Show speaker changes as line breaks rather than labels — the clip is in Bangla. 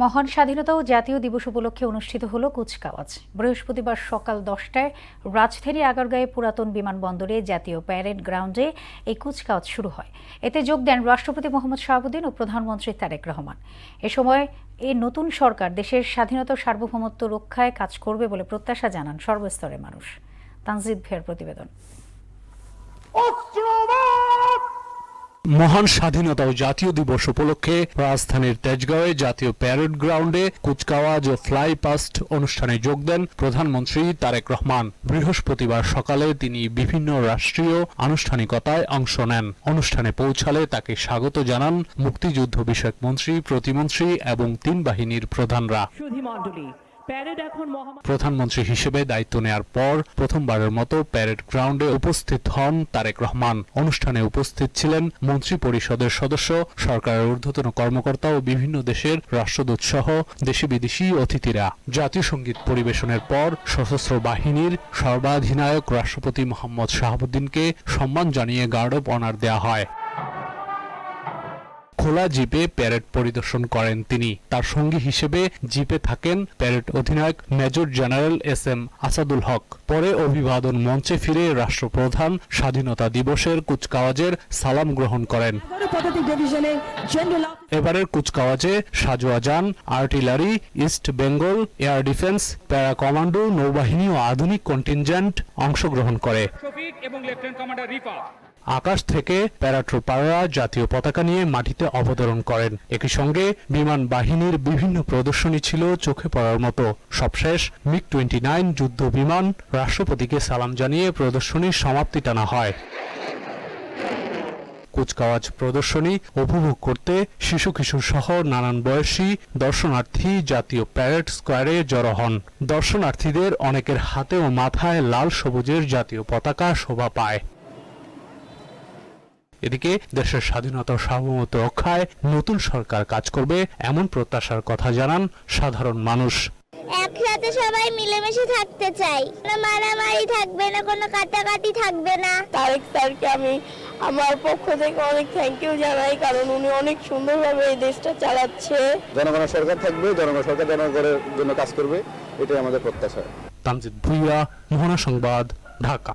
মহান স্বাধীনতা ও জাতীয় দিবস উপলক্ষে অনুষ্ঠিত হলো কুচকাওয়াজ। বৃহস্পতিবার সকাল 10টায় রাজধানী আগারগাঁয়ে পুরাতন বিমানবন্দরে জাতীয় প্যারেড গ্রাউন্ডে এই কুচকাওয়াজ শুরু হয়। এতে যোগ দেন রাষ্ট্রপতি মোহাম্মদ শাহাবুদ্দিন ও প্রধানমন্ত্রী তারেক রহমান। এ সময় এই নতুন সরকার দেশের স্বাধীনতা ও সার্বভৌমত্ব রক্ষায় কাজ করবে বলে প্রত্যাশা জানান সর্বস্তরের মানুষ। তানজিদ ভিয়ার প্রতিবেদন।
মহান স্বাধীনতা ও জাতীয় দিবস উপলক্ষে রাজধানীর তেজগাঁওয়ে জাতীয় প্যারেড গ্রাউন্ডে কুচকাওয়াজ ও ফ্লাই পাস্ট অনুষ্ঠানে যোগ দেন প্রধানমন্ত্রী তারেক রহমান। বৃহস্পতিবার সকালে তিনি বিভিন্ন রাষ্ট্রীয় আনুষ্ঠানিকতায় অংশ নেন। অনুষ্ঠানে পৌঁছালে তাকে স্বাগত জানান মুক্তিযুদ্ধ বিষয়ক মন্ত্রী, প্রতিমন্ত্রী এবং 3 বাহিনীর প্রধানরা। প্রধানমন্ত্রী হিসেবে দায়িত্ব নেয়ার পর প্রথমবারের মতো প্যারেড গ্রাউন্ডে উপস্থিত হন তারেক রহমান। অনুষ্ঠানে উপস্থিত ছিলেন মন্ত্রী পরিষদের সদস্য, সরকারের ঊর্ধ্বতন কর্মকর্তা ও বিভিন্ন দেশের রাষ্ট্রদূত সহ দেশি বিদেশি অতিথিরা। জাতীয় সঙ্গীত পরিবেশনের পর সশস্ত্র বাহিনীর সর্বাধিনায়ক রাষ্ট্রপতি মোহাম্মদ শাহাবুদ্দিনকে সম্মান জানিয়ে গার্ড অব অনার দেয়া হয়। খোলা জিপে প্যারেড পরিদর্শন করেন তিনি। তার সঙ্গী হিসেবে জিপে থাকেন প্যারেড অধিনায়ক মেজর জেনারেল SM আসাদুল হক। পরে অভিবাদন মঞ্চে ফিরে রাষ্ট্রপ্রধান স্বাধীনতা দিবসের কুচকাওয়াজের সালাম গ্রহণ করেন। এবারের কুচকাওয়াজে সাজোয়া যান, artillery, east Bengal air defence, para commando, নৌবাহিনী ও আধুনিক কন্টিনজেন্ট অংশগ্রহণ করে। আকাশ থেকে প্যারাট্রুপাররা জাতীয় পতাকা নিয়ে মাটিতে অবতরণ করেন। একই সঙ্গে বিমান বাহিনীর বিভিন্ন প্রদর্শনী ছিল চোখে পড়ার মতো। সবশেষ MiG-29 যুদ্ধ বিমান রাষ্ট্রপতিকে সালাম জানিয়ে প্রদর্শনীর সমাপ্তি টানা হয়। কুচকাওয়াজ প্রদর্শনী উপভোগ করতে শিশু কিশোর সহ নানান বয়সী দর্শনার্থী জাতীয় প্যারেড স্কোয়ারে জড়ো হন। দর্শনার্থীদের অনেকের হাতে ও মাথায় লাল সবুজের জাতীয় পতাকা শোভা পায়। এদিকে দেশের স্বাধীনতা ও সার্বভৌমত্ব রক্ষায় নতুন সরকার কাজ করবে এমন প্রত্যাশার কথা জানান সাধারণ মানুষ।
একসাথে সবাই মিলেমিশে থাকতে চাই, না মারামারি থাকবে না, কোনো কাটাকাটি থাকবে না।
তারেক স্যারকে আমি আমার পক্ষ থেকে অনেক থ্যাংক ইউ জানাই, কারণ উনি অনেক সুন্দরভাবে এই দেশটা চালাচ্ছে।
জনগণের সরকার থাকবে, জনগণের সরকার জনগণের জন্য কাজ করবে, এটাই আমাদের প্রত্যাশা।
তানজিদ ভুইয়া, মোহনা সংবাদ, ঢাকা।